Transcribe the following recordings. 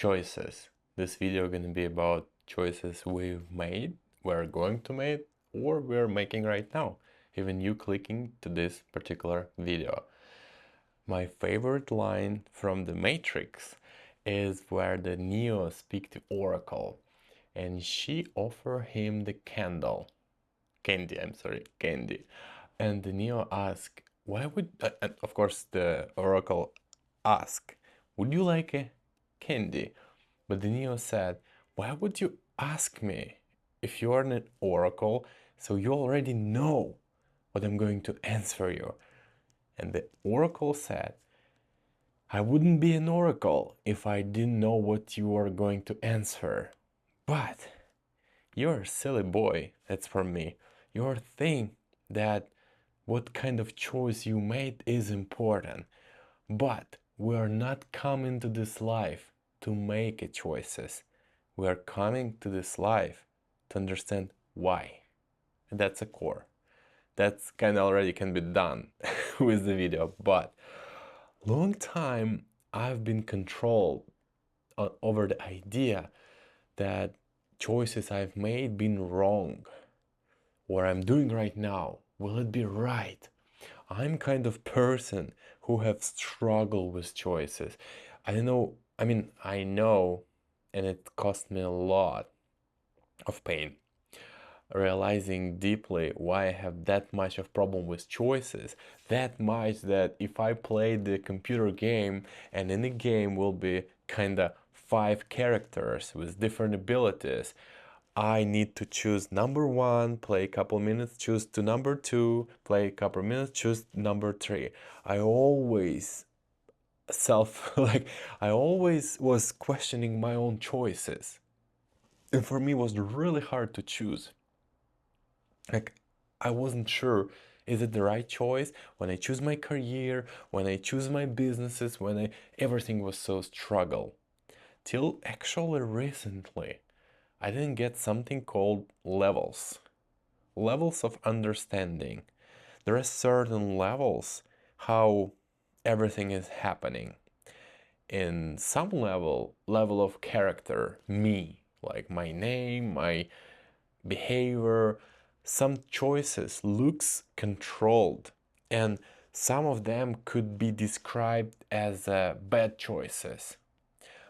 choices. This video gonna be about choices we've made, we're going to make, or we're making right now, even you clicking to this particular video. My favorite line from The Matrix is where the Neo speak to Oracle and she offer him the candy, I'm sorry, candy. And the Neo ask, why would, and of course the Oracle ask, would you like a candy? But the Neo said, why would you ask me if you are an Oracle, so you already know what I'm going to answer you? And the Oracle said, I wouldn't be an Oracle if I didn't know what you are going to answer. But you're a silly boy, that's for me. You're think that what kind of choice you made is important. But we are not coming to this life to make choices. We are coming to this life to understand why. And that's a core. That's kind of already can be done with the video, but long time I've been controlled over the idea that choices I've made been wrong. What I'm doing right now, will it be right? I'm kind of person who have struggled with choices. I don't know, I know, and it cost me a lot of pain realizing deeply why I have that much of problem with choices, that much that if I play the computer game and in the game will be kinda 5 characters with different abilities, I need to choose number 1, play a couple minutes, choose to number 2, play a couple minutes, choose number 3. I always I always was questioning my own choices. And for me it was really hard to choose. Like, I wasn't sure, is it the right choice? When I choose my career, when I choose my businesses, everything was so struggle. Till actually recently, I didn't get something called levels. Levels of understanding. There are certain levels how everything is happening. In some level of character, me, like my name, my behavior, some choices looks controlled and some of them could be described as bad choices.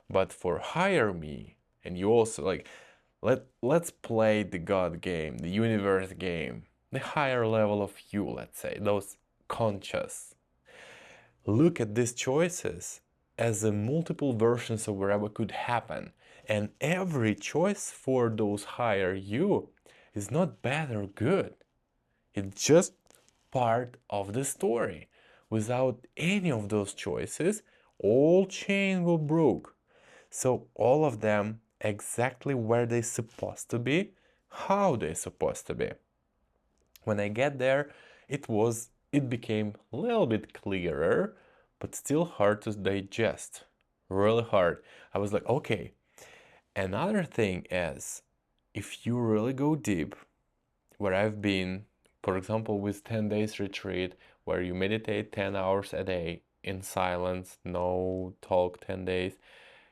But for higher me, and you also like, let's play the God game, the universe game, the higher level of you, let's say, those conscious. Look at these choices as a multiple versions of whatever could happen. And every choice for those higher you is not bad or good. It's just part of the story. Without any of those choices, all chain will broke. So all of them exactly where they supposed to be, how they supposed to be. When I get there, it became a little bit clearer, but still hard to digest. Really hard. I was like, okay. Another thing is, if you really go deep, where I've been, for example, with 10 days retreat, where you meditate 10 hours a day in silence, no talk 10 days,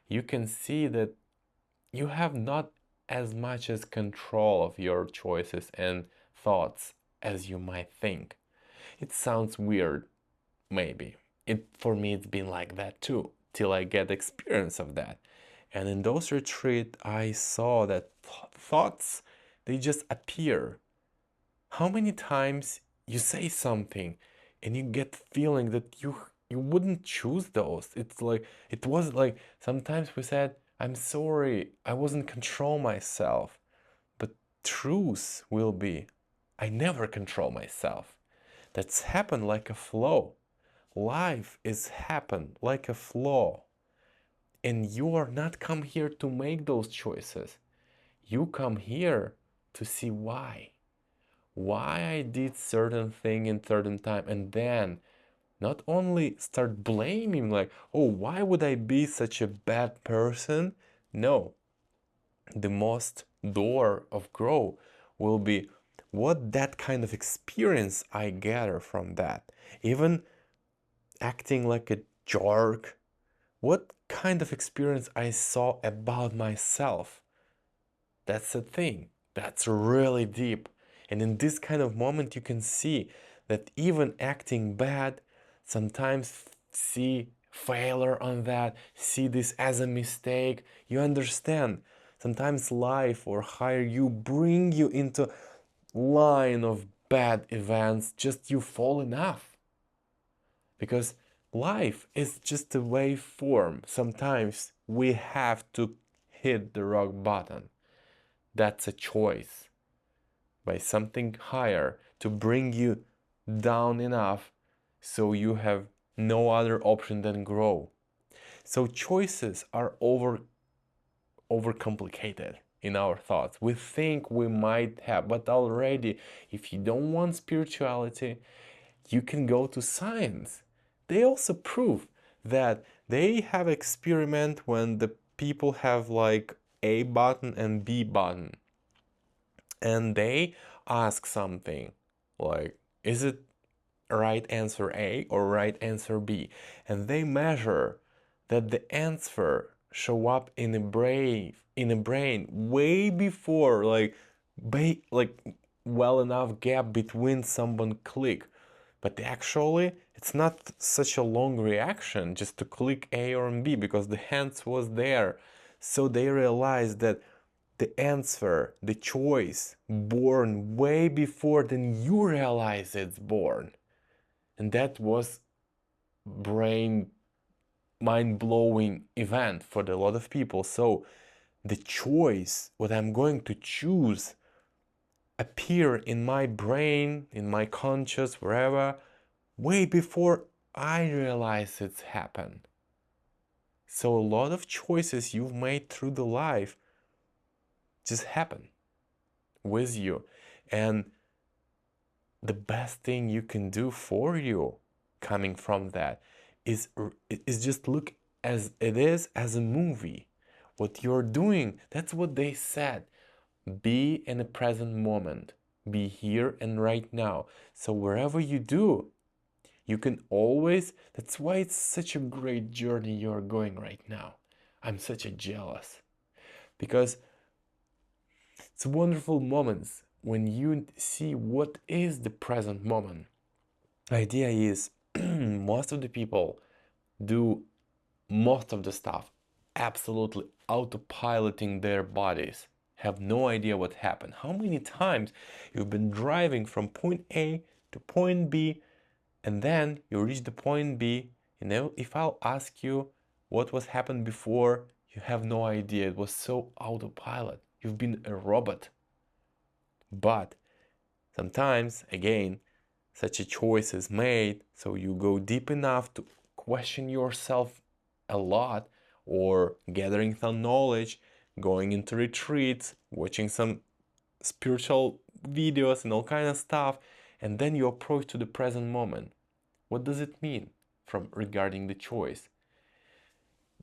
you can see that you have not as much as control of your choices and thoughts as you might think. It sounds weird, maybe. For me it's been like that too, till I get experience of that. And in those retreat I saw that thoughts, they just appear. How many times you say something and you get feeling that you wouldn't choose those? It was like sometimes we said, I'm sorry, I wasn't control myself. But truth will be, I never control myself. That's happened like a flow. Life is happen like a flow. And you are not come here to make those choices. You come here to see why. Why I did certain thing in certain time, and then not only start blaming like, oh, why would I be such a bad person? No, the most door of growth will be what that kind of experience I gather from that. Even acting like a jerk, what kind of experience I saw about myself. That's the thing. That's really deep. And in this kind of moment, you can see that even acting bad, sometimes see failure on that, see this as a mistake. You understand. Sometimes life or higher you bring you into line of bad events, just you fall enough. Because life is just a waveform. Sometimes we have to hit the rock bottom. That's a choice by something higher to bring you down enough so you have no other option than grow. So choices are overcomplicated in our thoughts. We think we might have, but already, if you don't want spirituality, you can go to science. They also prove that they have experiment when the people have like A button and B button, and they ask something like, is it right answer A or right answer B? And they measure that the answer show up in a brain way before like well enough gap between someone click. But actually, it's not such a long reaction just to click A or B because the hands was there. So they realized that the answer, the choice, born way before than you realize it's born. And that was brain mind-blowing event for a lot of people. So the choice, what I'm going to choose, appear in my brain, in my conscious, wherever, way before I realize it's happened. So a lot of choices you've made through the life just happen with you. And the best thing you can do for you coming from that is just look as it is as a movie. What you're doing, that's what they said. Be in the present moment. Be here and right now. So wherever you do, you can always, that's why it's such a great journey you're going right now. I'm such a jealous. Because it's wonderful moments when you see what is the present moment. The idea is most of the people do most of the stuff absolutely autopiloting their bodies, have no idea what happened. How many times you've been driving from point A to point B and then you reach the point B, if I'll ask you what was happened before, you have no idea. It was so autopilot. You've been a robot. But sometimes, again, such a choice is made, so you go deep enough to question yourself a lot, or gathering some knowledge, going into retreats, watching some spiritual videos and all kind of stuff, and then you approach to the present moment. What does it mean from regarding the choice?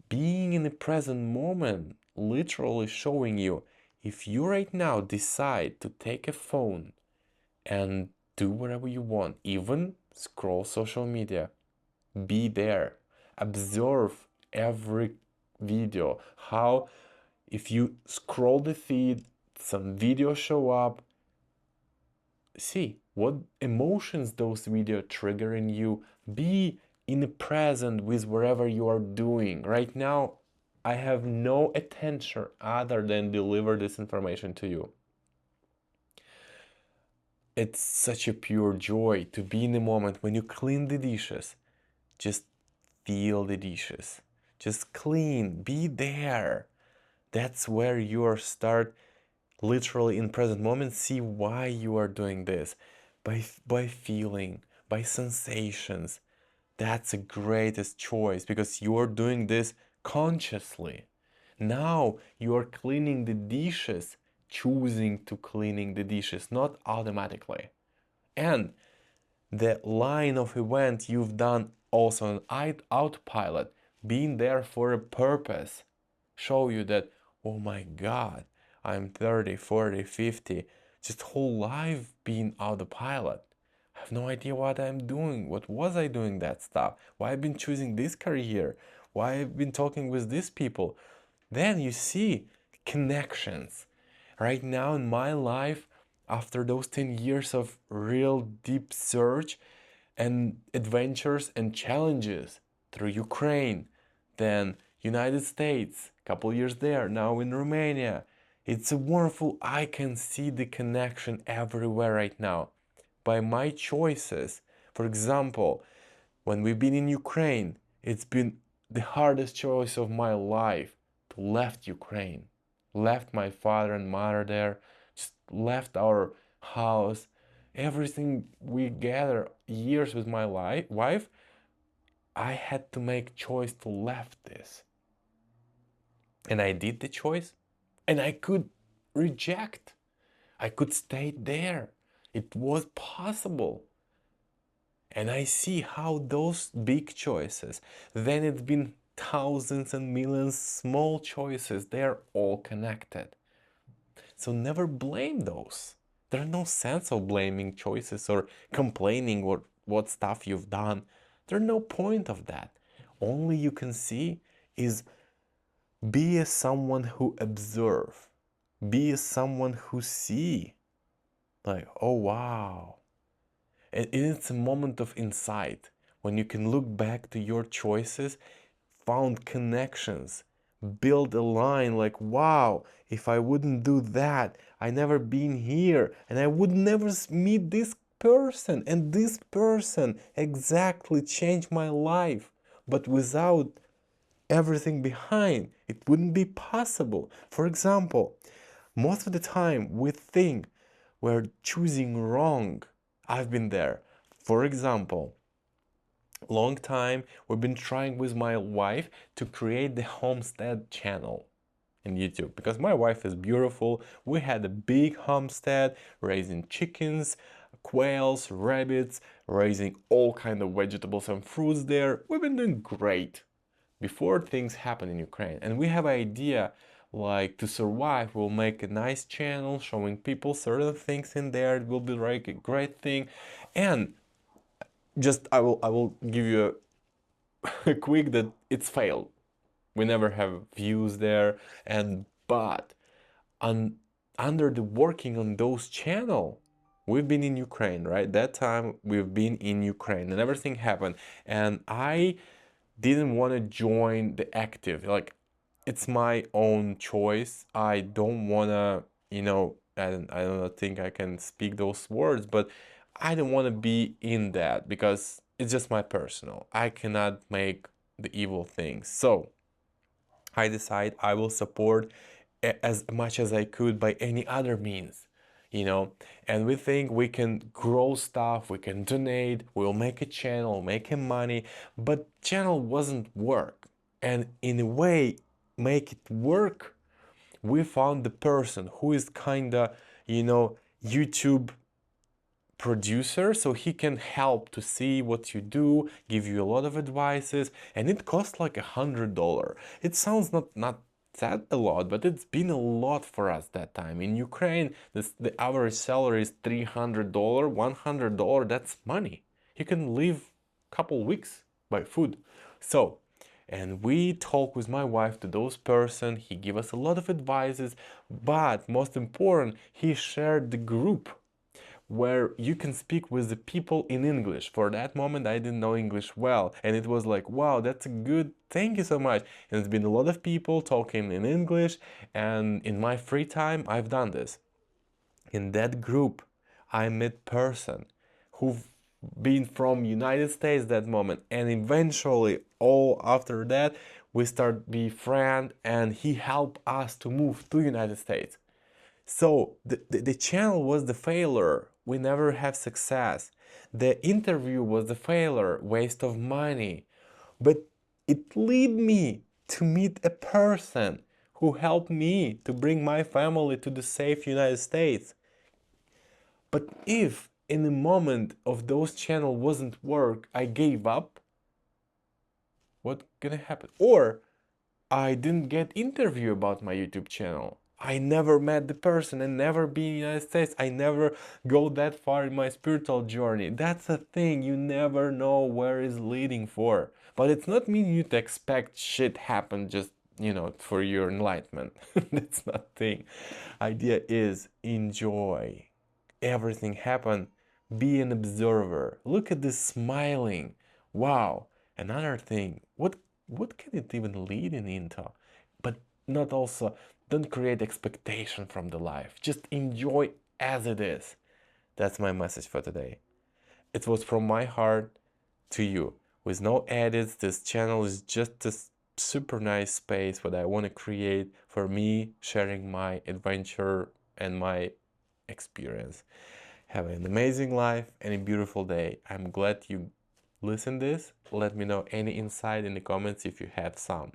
Being in the present moment literally showing you, if you right now decide to take a phone and do whatever you want, even scroll social media, be there, observe every video, how if you scroll the feed, some videos show up, see what emotions those videos trigger in you, be in the present with whatever you are doing. Right now, I have no attention other than deliver this information to you. It's such a pure joy to be in the moment when you clean the dishes. Just feel the dishes. Just clean, be there. That's where you are start literally in present moment, see why you are doing this. By feeling, by sensations. That's the greatest choice because you are doing this consciously. Now you are cleaning the dishes, choosing to cleaning the dishes, not automatically. And the line of event you've done also on autopilot, being there for a purpose, show you that, oh my God, I'm 30, 40, 50, just whole life being autopilot. I have no idea what I'm doing. What was I doing that stuff? Why I've been choosing this career? Why I've been talking with these people? Then you see connections. Right now in my life, after those 10 years of real deep search and adventures and challenges through Ukraine, then United States, couple years there, now in Romania. It's a wonderful, I can see the connection everywhere right now by my choices. For example, when we've been in Ukraine, it's been the hardest choice of my life to left Ukraine, left my father and mother there, just left our house, everything we gather years with my wife. I had to make choice to left this. And I did the choice, and I could reject. I could stay there. It was possible. And I see how those big choices, then it's been thousands and millions small choices, they're all connected. So never blame those. There's no sense of blaming choices or complaining what stuff you've done. There's no point of that. Only you can see is be as someone who observe. Be as someone who see. Like, oh wow. And it's a moment of insight when you can look back to your choices, found connections, build a line like, wow, if I wouldn't do that, I never been here, and I would never meet this person, and this person exactly changed my life. But without everything behind, it wouldn't be possible. For example, most of the time we think we're choosing wrong. I've been there. For example, long time we've been trying with my wife to create the homestead channel in YouTube because my wife is beautiful. We had a big homestead raising chickens, quails, rabbits, raising all kind of vegetables and fruits there. We've been doing great before things happen in Ukraine, and we have an idea like to survive. We'll make a nice channel showing people certain things in there. It will be like a great thing. And just I will give you a quick that it's failed. We never have views there, and but on under the working on those channel, we've been in Ukraine, right? That time we've been in Ukraine and everything happened, and I didn't want to join the active. Like, it's my own choice. I don't want to, I don't think I can speak those words, but I don't want to be in that because it's just my personal. I cannot make the evil things. So I decide I will support as much as I could by any other means, and we think we can grow stuff, we can donate, we'll make a channel, make him money, but channel wasn't work. And in a way, make it work, we found the person who is kinda, YouTube producer, so he can help to see what you do, give you a lot of advices, and it costs like $100. It sounds not that a lot, but it's been a lot for us that time. In Ukraine, the average salary is $300, $100, that's money. You can live a couple weeks by food. So, and we talk with my wife to those person, he give us a lot of advices, but most important, he shared the group where you can speak with the people in English. For that moment, I didn't know English well, and it was like, wow, that's a good, thank you so much. And it's been a lot of people talking in English, and in my free time, I've done this. In that group, I met person who've been from United States that moment, and eventually, all after that, we start be friend, and he helped us to move to United States. So the channel was the failure. We never have success. The interview was the failure, waste of money. But it led me to meet a person who helped me to bring my family to the safe United States. But if in the moment of those channel wasn't work, I gave up, what gonna happen? Or I didn't get interview about my YouTube channel. I never met the person and never been in the United States. I never go that far in my spiritual journey. That's a thing. You never know where is leading for. But it's not mean you to expect shit happen just, for your enlightenment. That's not thing. Idea is enjoy everything happen. Be an observer. Look at this smiling. Wow. Another thing. What can it even lead into? But not also, don't create expectation from the life. Just enjoy as it is. That's my message for today. It was from my heart to you. With no edits, this channel is just a super nice space what I want to create for me, sharing my adventure and my experience. Have an amazing life and a beautiful day. I'm glad you listened this. Let me know any insight in the comments if you have some.